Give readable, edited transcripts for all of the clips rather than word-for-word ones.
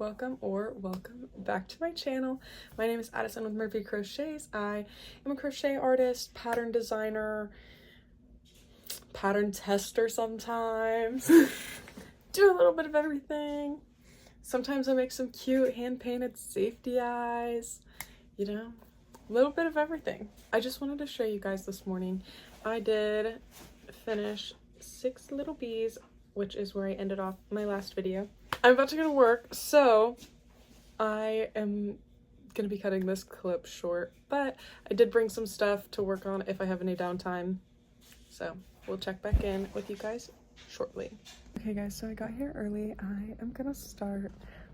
welcome back to my channel. My name is Addison with Murphy Crochets. I am a crochet artist, pattern designer, pattern tester sometimes. Do a little bit of everything. Sometimes I make some cute hand-painted safety eyes, you know, a little bit of everything. I just wanted to show you guys this morning. I did finish 6 little bees, which is where I ended off my last video. I'm about to go to work, so I am gonna be cutting this clip short, but I did bring some stuff to work on if I have any downtime, so we'll check back in with you guys shortly. Okay guys, so I got here early. I am gonna start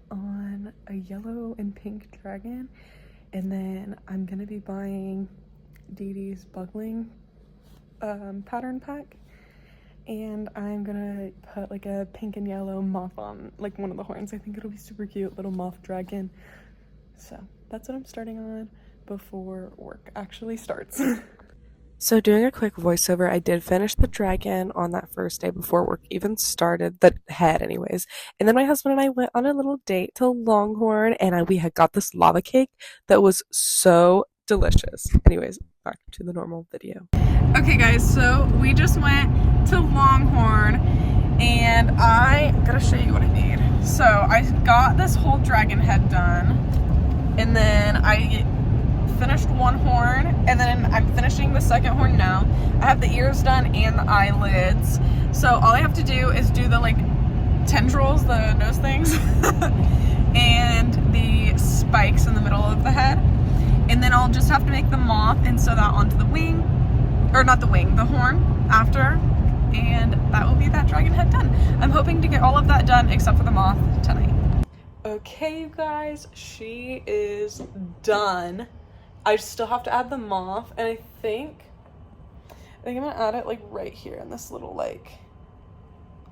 on a yellow and pink dragon, and then I'm gonna be buying Dee Dee's Bugling pattern pack, and I'm gonna put like a pink and yellow moth on like one of the horns. I think it'll be super cute, little moth dragon. So that's what I'm starting on before work actually starts. So doing a quick voiceover, I did finish the dragon on that first day before work even started, the head anyways. And then my husband and I went on a little date to Longhorn, and we had got this lava cake that was so delicious. Anyways, back to the normal video. Okay guys, so we just went to Longhorn, and I gotta show you what I need. So I got this whole dragon head done, and then I finished one horn, and then I'm finishing the second horn now. I have the ears done and the eyelids, so all I have to do is do the like tendrils, the nose things, and the spikes in the middle of the head, and then I'll just have to make the moth and sew that onto the wing, or not the wing, the horn after, and that will be that dragon head done. I'm hoping to get all of that done except for the moth tonight. Okay you guys, she is done. I still have to add the moth, and I think I'm gonna add it like right here in this little like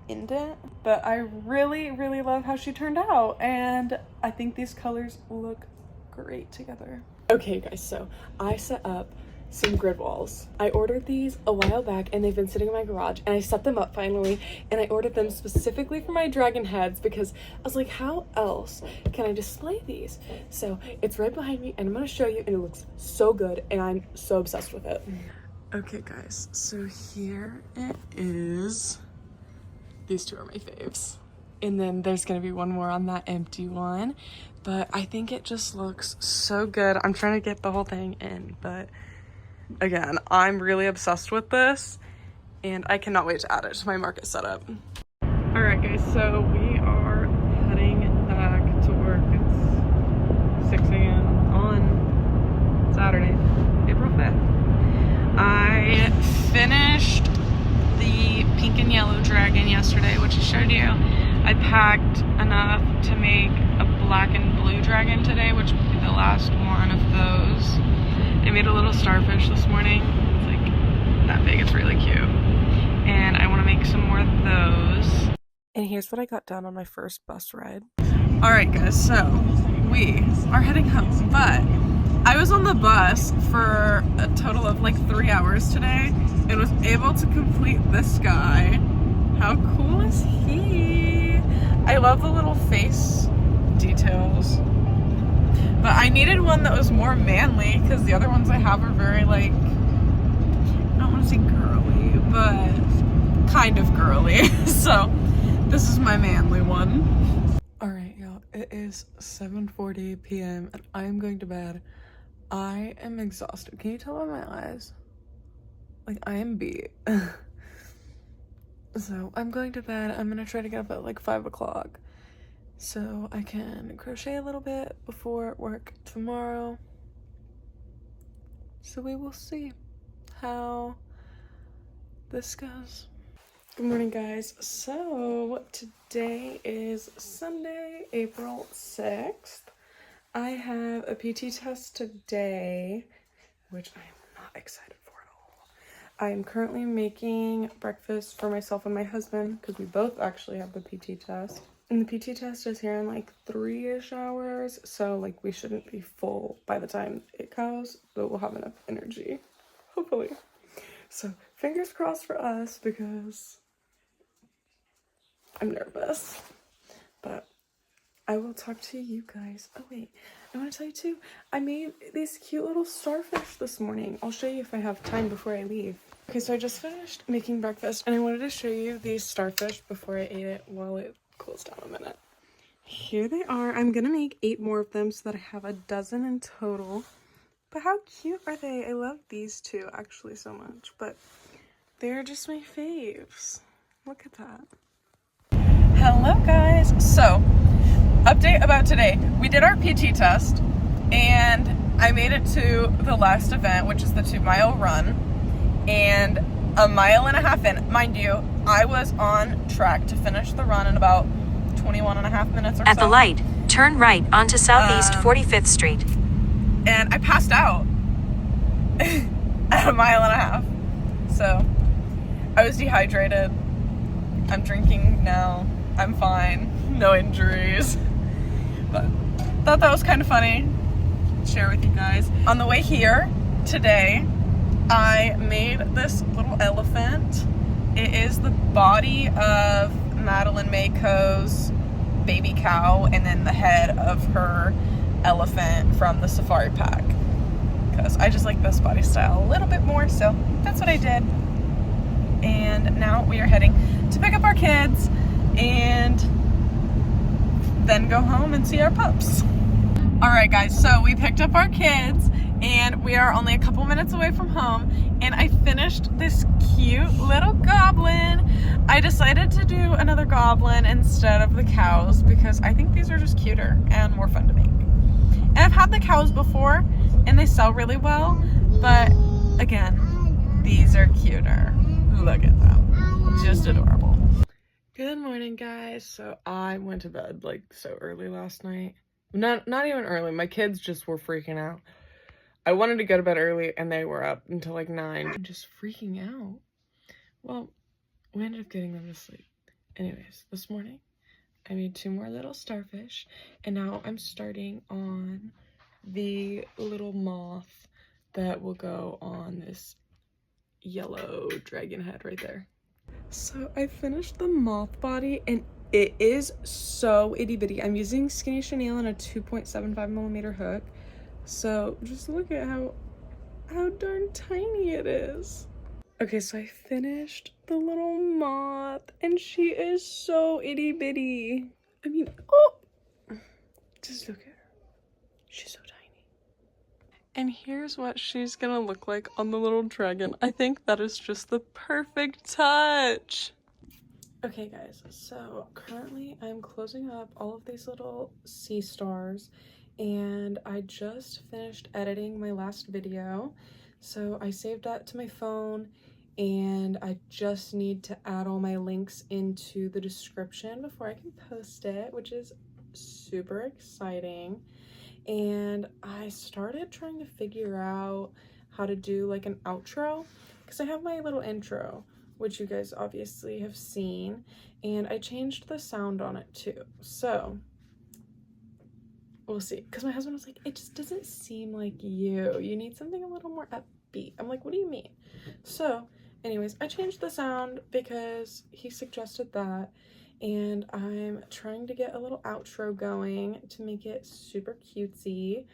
indent. But I really love how she turned out, and I think these colors look great together. Okay guys, so I set up some grid walls. I ordered these a while back, and they've been sitting in my garage, and I set them up finally, and I ordered them specifically for my dragon heads because I was like, how else can I display these? So it's right behind me, and I'm gonna show you, and it looks so good, and I'm so obsessed with it. Okay guys, so here it is. These two are my faves. And then there's gonna be one more on that empty one, but I think it just looks so good. I'm trying to get the whole thing in, but again, I'm really obsessed with this, and I cannot wait to add it to my market setup. All right guys, so we are heading back to work. It's 6 a.m. on Saturday, April 5th. I finished the pink and yellow dragon yesterday, which I showed you. I packed enough to make a black and blue dragon today, which will be the last one of those. I made a little starfish this morning. It's like that big, it's really cute. And I want to make some more of those. And here's what I got done on my first bus ride. All right guys, so we are heading home, but I was on the bus for a total of like 3 hours today and was able to complete this guy. How cool is he? I love the little face details. But I needed one that was more manly, because the other ones I have are very like, I don't want to say girly, but kind of girly. So this is my manly one. Alright y'all, it is 7:40 p.m. and I am going to bed. I am exhausted. Can you tell by my eyes? Like, I am beat. So I'm going to bed. I'm gonna try to get up at like 5 o'clock. So I can crochet a little bit before work tomorrow. So we will see how this goes. Good morning guys. So today is Sunday, April 6th. I have a PT test today, which I am not excited for at all. I am currently making breakfast for myself and my husband because we both actually have the PT test. And the PT test is here in like 3-ish hours, so like we shouldn't be full by the time it goes, but we'll have enough energy, hopefully. So fingers crossed for us because I'm nervous, but I will talk to you guys. Oh wait, I want to tell you too, I made these cute little starfish this morning. I'll show you if I have time before I leave. Okay, so I just finished making breakfast and I wanted to show you these starfish before I ate it while it cools down a minute. Here they are. I'm gonna make 8 more of them so that I have a dozen in total. But how cute are they? I love these two actually so much, but they're just my faves. Look at that. Hello guys. So, update about today. We did our PT test and I made it to the last event, which is the 2-mile run, and a mile and a half in. Mind you, I was on track to finish the run in about 21 and a half minutes or so. At the light, turn right onto Southeast 45th Street. And I passed out at a mile and a half. So, I was dehydrated. I'm drinking now. I'm fine. No injuries. But thought that was kind of funny. Share with you guys. On the way here today, I made this little elephant. It is the body of Madeline Mayco's baby cow and then the head of her elephant from the safari pack. Because I just like this body style a little bit more, so that's what I did. And now we are heading to pick up our kids and then go home and see our pups. Alright guys, so we picked up our kids and we are only a couple minutes away from home, and I finished this cute little goblin. I decided to do another goblin instead of the cows because I think these are just cuter and more fun to make. And I've had the cows before and they sell really well, but again, these are cuter. Look at them. Just adorable. Good morning, guys. So I went to bed like so early last night. Not even early. My kids just were freaking out. I wanted to go to bed early and they were up until like 9. I'm just freaking out. Well, we ended up getting them to sleep. Anyways, this morning I made 2 more little starfish and now I'm starting on the little moth that will go on this yellow dragon head right there. So I finished the moth body and it is so itty bitty. I'm using Skinny Chenille and a 2.75mm hook. So just look at how darn tiny it is. Okay, so I finished the little moth and she is so itty bitty. I mean, oh, just look at her. She's so tiny. And here's what she's gonna look like on the little dragon. I think that is just the perfect touch. Okay guys, so currently I'm closing up all of these little sea stars and I just finished editing my last video. So I saved that to my phone and I just need to add all my links into the description before I can post it, which is super exciting. And I started trying to figure out how to do like an outro because I have my little intro, which you guys obviously have seen, and I changed the sound on it too. So we'll see, because my husband was like, it just doesn't seem like you need something a little more upbeat. I'm like, what do you mean? So anyways, I changed the sound because he suggested that, and I'm trying to get a little outro going to make it super cutesy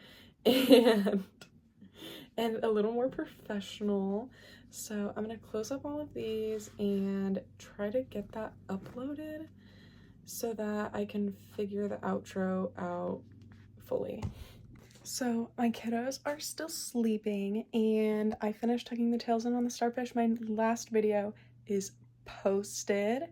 and a little more professional. So I'm gonna close up all of these and try to get that uploaded so that I can figure the outro out fully. So my kiddos are still sleeping and I finished tucking the tails in on the starfish. My last video is posted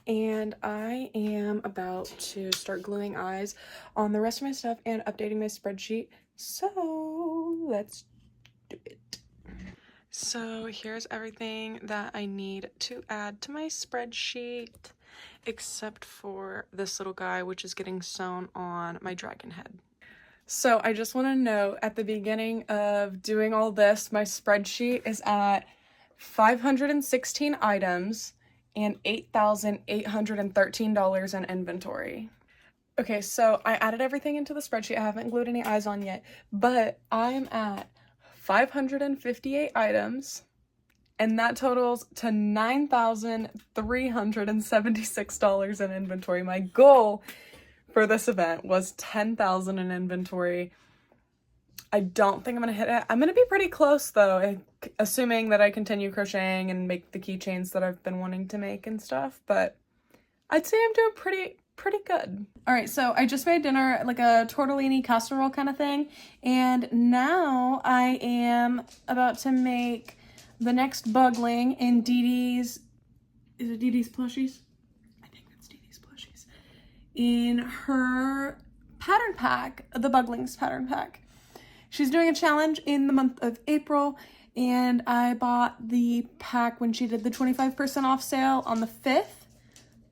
and I am about to start gluing eyes on the rest of my stuff and updating my spreadsheet. So let's do it. So here's everything that I need to add to my spreadsheet, except for this little guy, which is getting sewn on my dragon head. So I just want to note at the beginning of doing all this, my spreadsheet is at 516 items and $8,813 in inventory. Okay, so I added everything into the spreadsheet. I haven't glued any eyes on yet, but I'm at 558 items, and that totals to $9,376 in inventory. My goal for this event was 10,000 in inventory. I don't think I'm gonna hit it. I'm gonna be pretty close though, assuming that I continue crocheting and make the keychains that I've been wanting to make and stuff, but I'd say I'm doing pretty good. All right, so I just made dinner, like a tortellini casserole kind of thing, and now I am about to make the next Bugling in Dee Dee's, is it Dee Dee's Plushies? I think that's Dee Dee's Plushies. In her pattern pack, the Buglings pattern pack. She's doing a challenge in the month of April, and I bought the pack when she did the 25% off sale on the 5th.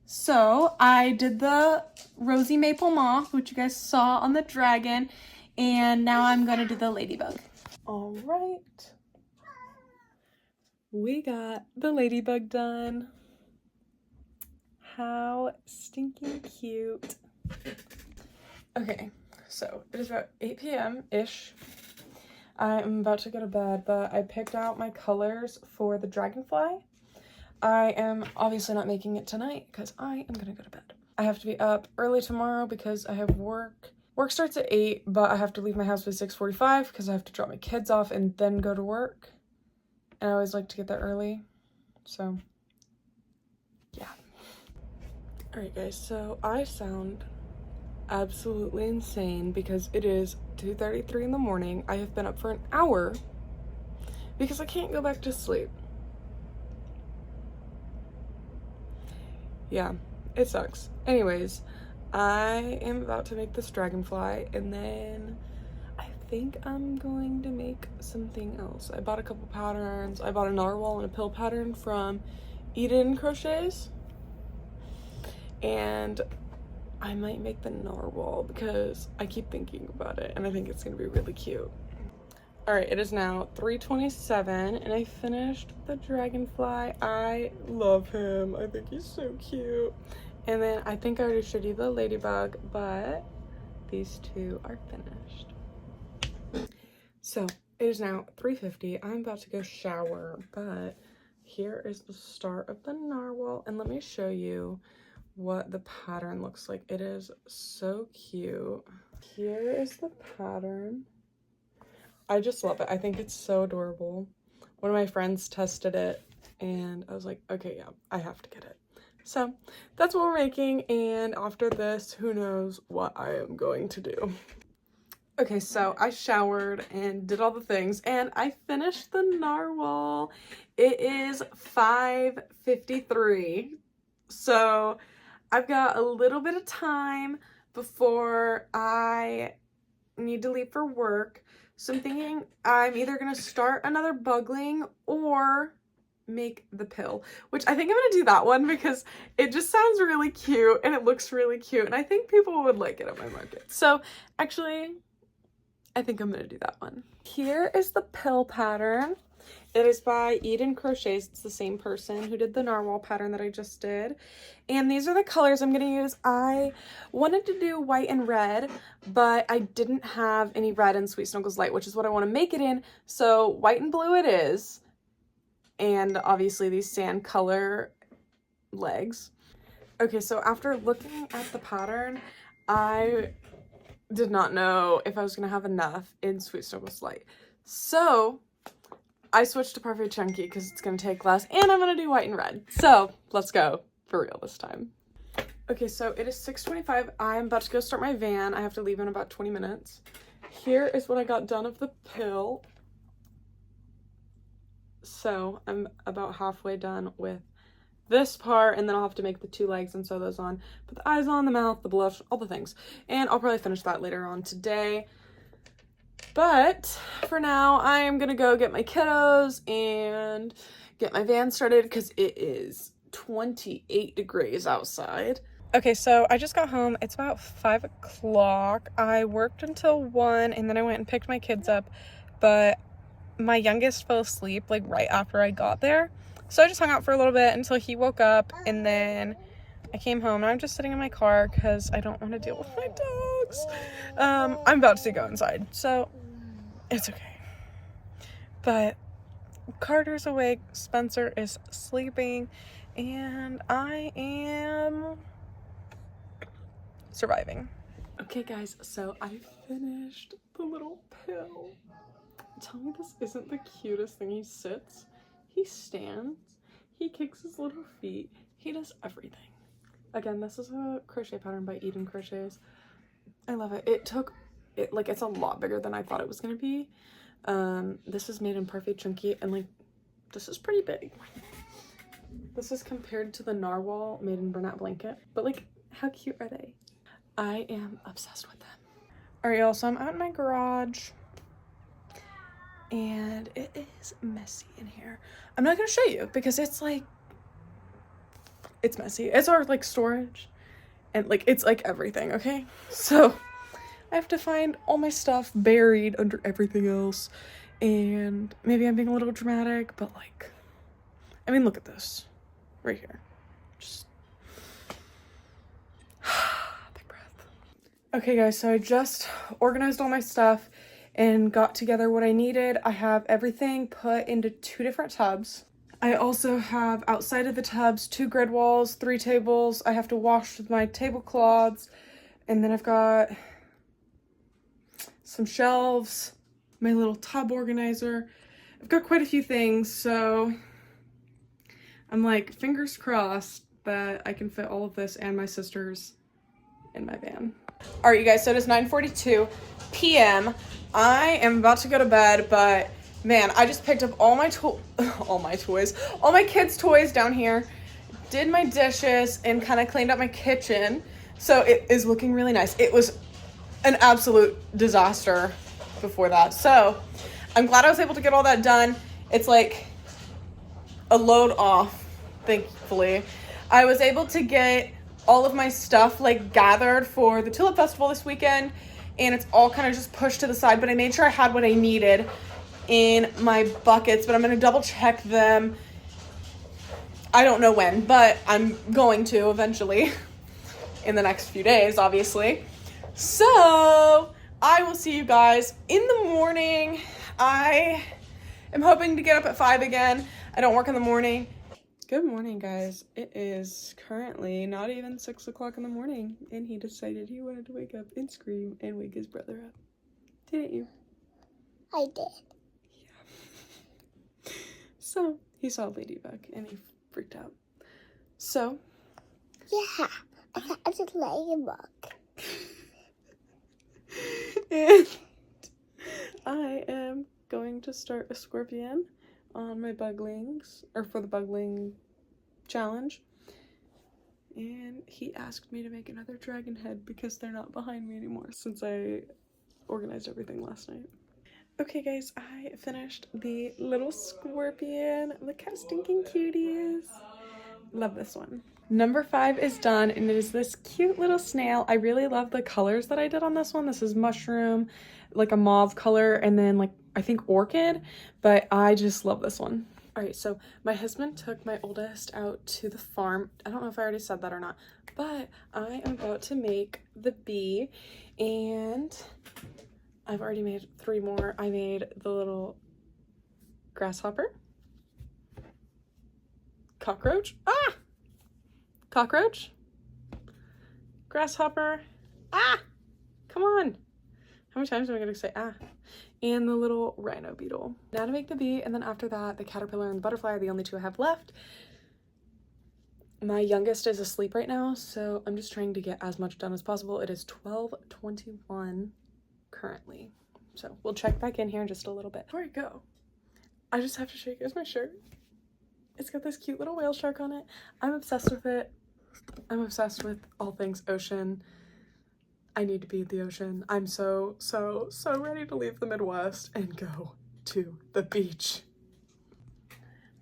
So I did the Rosy Maple Moth, which you guys saw on the dragon, and now I'm going to do the ladybug. All right. We got the ladybug done. How stinking cute. Okay. So it is about 8 p.m.-ish. I'm about to go to bed, but I picked out my colors for the dragonfly. I am obviously not making it tonight because I am gonna go to bed. I have to be up early tomorrow because I have work. Work starts at 8, but I have to leave my house by 6:45 because I have to drop my kids off and then go to work. And I always like to get there early, so yeah. All right, guys, so I sound absolutely insane because it is 2:33 in the morning. I have been up for an hour because I can't go back to sleep. Yeah, it sucks. Anyways, I am about to make this dragonfly, and then I think I'm going to make something else. I bought a couple patterns. I bought a narwhal and a pill pattern from Eden Crochets, and I might make the narwhal because I keep thinking about it and I think it's gonna be really cute. All right, it is now 3:27 and I finished the dragonfly. I love him. I think he's so cute. And then I think I already showed you the ladybug, but these two are finished. So it is now 3:50. I'm about to go shower, but here is the start of the narwhal, and let me show you what the pattern looks like. It is so cute. Here is the pattern. I just love it. I think it's so adorable. One of my friends tested it and I was like, okay, yeah, I have to get it. So that's what we're making, and after this, who knows what I am going to do. Okay, so I showered and did all the things and I finished the narwhal. It is 5:53. So I've got a little bit of time before I need to leave for work. So I'm thinking I'm either going to start another Bugling or make the pill, which I think I'm going to do that one because it just sounds really cute and it looks really cute. And I think people would like it at my market. So actually, I think I'm going to do that one. Here is the pill pattern. It is by Eden Crochets. It's the same person who did the narwhal pattern that I just did. And these are the colors I'm going to use. I wanted to do white and red, but I didn't have any red in Sweet Snuggles Light, which is what I want to make it in. So white and blue it is. And obviously these sand color legs. Okay, so after looking at the pattern, I did not know if I was going to have enough in Sweet Snuggles Light. So I switched to Parfait Chunky because it's going to take less, and I'm going to do white and red. So let's go for real this time. Okay, so it is 6:25. I'm about to go start my van. I have to leave in about 20 minutes. Here is what I got done of the pill. So I'm about halfway done with this part, and then I'll have to make the two legs and sew those on. Put the eyes on, the mouth, the blush, all the things. And I'll probably finish that later on today. But for now, I am going to go get my kiddos and get my van started because it is 28 degrees outside. Okay, so I just got home. It's about 5 o'clock. I worked until 1 and then I went and picked my kids up. But my youngest fell asleep like right after I got there. So I just hung out for a little bit until he woke up, and then I came home and I'm just sitting in my car because I don't want to deal with my dogs. I'm about to go inside, so it's okay. But Carter's awake, Spencer is sleeping, and I am surviving. Okay guys, so I finished the little pill. Tell me this isn't the cutest thing. He sits, he stands, he kicks his little feet, he does everything. Again, this is a crochet pattern by Eden Crochets. I love it. It's a lot bigger than I thought it was gonna be. This is made in Perfect Chunky, and like, this is pretty big. This is compared to the Narwhal made in Bernat Blanket, but like, how cute are they? I am obsessed with them. All right, y'all, so I'm out in my garage, and it is messy in here. I'm not gonna show you because it's like, it's messy. It's our like storage, and like, it's like everything, okay? So I have to find all my stuff buried under everything else, and maybe I'm being a little dramatic, but like, I mean, look at this right here. Just big breath. Okay guys, so I just organized all my stuff and got together what I needed. I have everything put into 2 different tubs. I also have outside of the tubs 2 grid walls, 3 tables. I have to wash with my tablecloths, and then I've got some shelves, my little tub organizer. I've got quite a few things, so I'm like, fingers crossed that I can fit all of this and my sister's in my van. All right, you guys, so it is 9:42 p.m. I am about to go to bed, but man, I just picked up all my kids' toys down here, did my dishes, and kind of cleaned up my kitchen. So it is looking really nice. It was an absolute disaster before that. So I'm glad I was able to get all that done. It's like a load off, thankfully. I was able to get all of my stuff like gathered for the Tulip Festival this weekend, and it's all kind of just pushed to the side, but I made sure I had what I needed in my buckets, but I'm going to double check them. I don't know when, but I'm going to eventually in the next few days, obviously. So I will see you guys in the morning. I am hoping to get up at 5 again. I don't work in the morning. Good morning, guys. It is currently not even 6 o'clock in the morning, and he decided he wanted to wake up and scream and wake his brother up. Didn't you? I did. Yeah. So he saw a ladybug and he freaked out. So Yeah, I thought it was a ladybug. And I am going to start a scorpion on my Buglings, or for the Bugling challenge. And he asked me to make another dragon head because they're not behind me anymore since I organized everything last night. Okay guys, I finished the little scorpion. Look how stinking cute he is. Love this one. Number 5 is done, and it is this cute little snail. I really love the colors that I did on this one. This is mushroom, like a mauve color, and then like I think orchid, but I just love this one. All right, so my husband took my oldest out to the farm. I don't know if I already said that or not, but I am about to make the bee, and I've already made 3 more. I made the little grasshopper, cockroach, cockroach, grasshopper, come on. How many times am I gonna say and the little rhino beetle. Now to make the bee, and then after that, the caterpillar and the butterfly are the only 2 I have left. My youngest is asleep right now, so I'm just trying to get as much done as possible. It is 12:21 currently, so we'll check back in here in just a little bit. Before I go, I just have to show you guys my shirt. It's got this cute little whale shark on it. I'm obsessed with it. I'm obsessed with all things ocean. I need to be at the ocean. I'm so ready to leave the Midwest and go to the beach.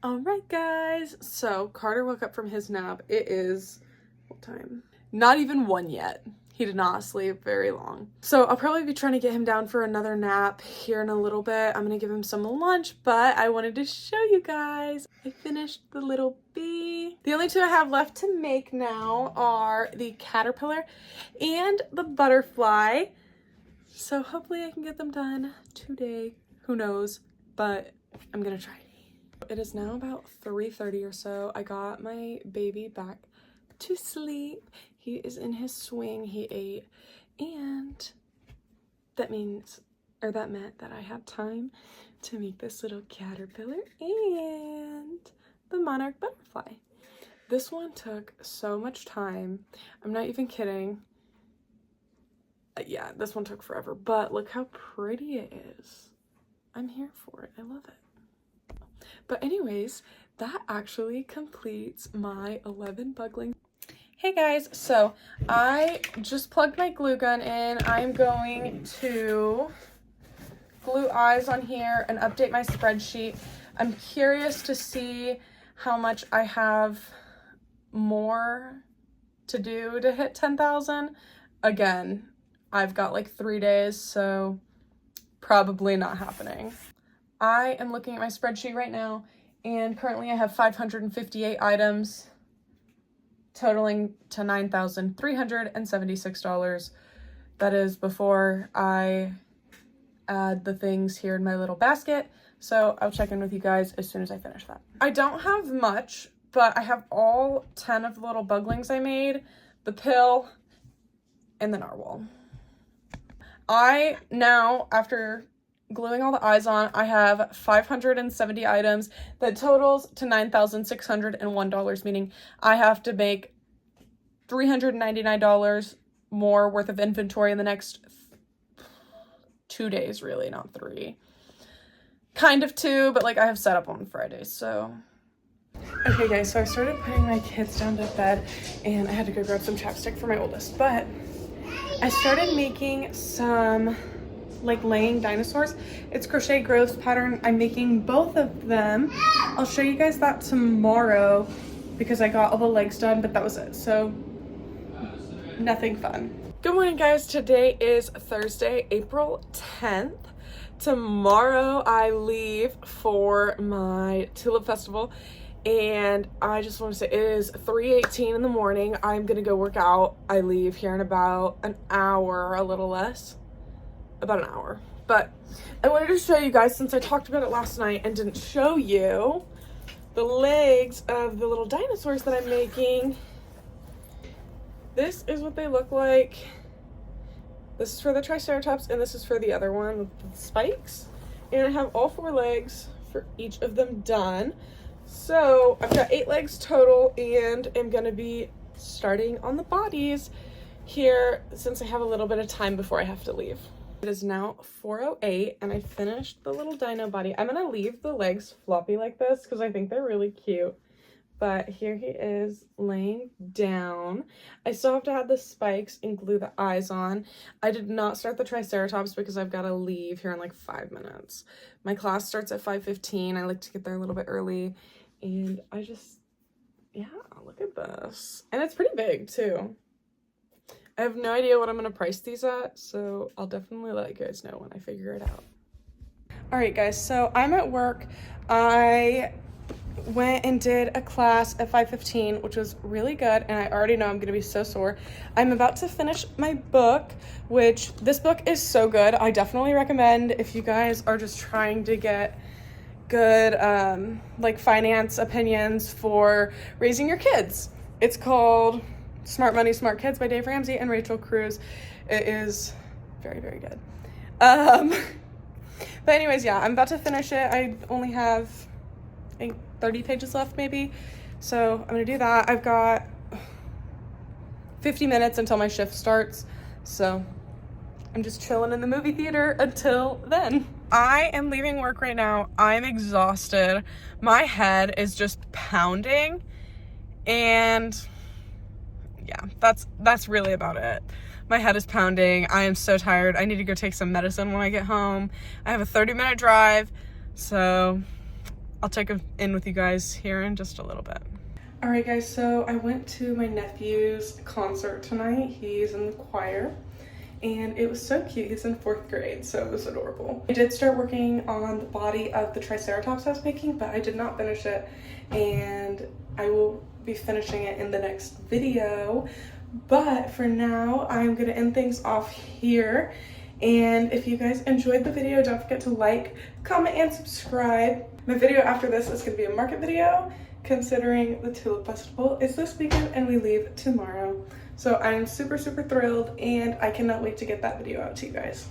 All right, guys. So Carter woke up from his nap. It is, what time? Not even 1 yet. He did not sleep very long. So I'll probably be trying to get him down for another nap here in a little bit. I'm gonna give him some lunch, but I wanted to show you guys. I finished the little bee. The only 2 I have left to make now are the caterpillar and the butterfly. So hopefully I can get them done today. Who knows, but I'm gonna try. It is now about 3:30 or so. I got my baby back to sleep. He is in his swing. He ate, and that meant that I had time to make this little caterpillar and the monarch butterfly. This one took so much time. I'm not even kidding. Yeah, this one took forever, but look how pretty it is. I'm here for it. I love it. But anyways, that actually completes my 11 Buglings. Hey guys, so I just plugged my glue gun in. I'm going to glue eyes on here and update my spreadsheet. I'm curious to see how much I have more to do to hit 10,000. Again, I've got like 3 days, so probably not happening. I am looking at my spreadsheet right now, and currently I have 558 items, totaling to $9,376. That is before I add the things here in my little basket. So I'll check in with you guys as soon as I finish that. I don't have much, but I have all 10 of the little Buglings I made, the pill, and the narwhal. I now, after gluing all the eyes on, I have 570 items that totals to $9,601, meaning I have to make $399 more worth of inventory in the next 2 days, really, not 3. Kind of 2, but like I have set up on Friday, so. Okay guys, so I started putting my kids down to bed and I had to go grab some chapstick for my oldest, but I started making some like laying dinosaurs. It's crochet growth pattern. I'm making both of them. I'll show you guys that tomorrow because I got all the legs done, but that was it. So nothing fun. Good morning guys. Today is Thursday, April 10th. Tomorrow I leave for my Tulip Festival, and I just want to say it is 3:18 in the morning. I'm gonna go work out. I leave here in about an hour, a little less, about an hour. But I wanted to show you guys, since I talked about it last night and didn't show you, the legs of the little dinosaurs that I'm making. This is what they look like. This is for the Triceratops, and this is for the other one with the spikes. And I have all 4 legs for each of them done. So I've got 8 legs total, and I'm gonna be starting on the bodies here since I have a little bit of time before I have to leave. It is now 4:08 and I finished the little dino body. I'm gonna leave the legs floppy like this because I think they're really cute. But here he is laying down. I still have to add the spikes and glue the eyes on. I did not start the Triceratops because I've got to leave here in like 5 minutes. My class starts at 5:15. I like to get there a little bit early. And I just, yeah, look at this. And it's pretty big too. I have no idea what I'm going to price these at, so I'll definitely let you guys know when I figure it out. All right, guys, so I'm at work. I went and did a class at 5:15, which was really good, and I already know I'm gonna be so sore. I'm about to finish my book, which this book is so good. I definitely recommend if you guys are just trying to get good like finance opinions for raising your kids. It's called Smart Money, Smart Kids by Dave Ramsey and Rachel Cruz. It is very, very good. But anyways, yeah, I'm about to finish it. I only have 30 pages left maybe, so I'm gonna do that. I've got 50 minutes until my shift starts, so I'm just chilling in the movie theater until then. I am leaving work right now. I'm exhausted. My head is just pounding, and yeah, that's really about it. My head is pounding. I am so tired. I need to go take some medicine when I get home. I have a 30-minute drive, so I'll check in with you guys here in just a little bit. All right, guys, so I went to my nephew's concert tonight. He's in the choir, and it was so cute. He's in 4th grade, so it was adorable. I did start working on the body of the Triceratops I was making, but I did not finish it, and I will be finishing it in the next video. But for now, I'm gonna end things off here. And if you guys enjoyed the video, don't forget to like, comment, and subscribe. My video after this is gonna be a market video, considering the Tulip Festival is this weekend and we leave tomorrow. So I'm super, super thrilled and I cannot wait to get that video out to you guys.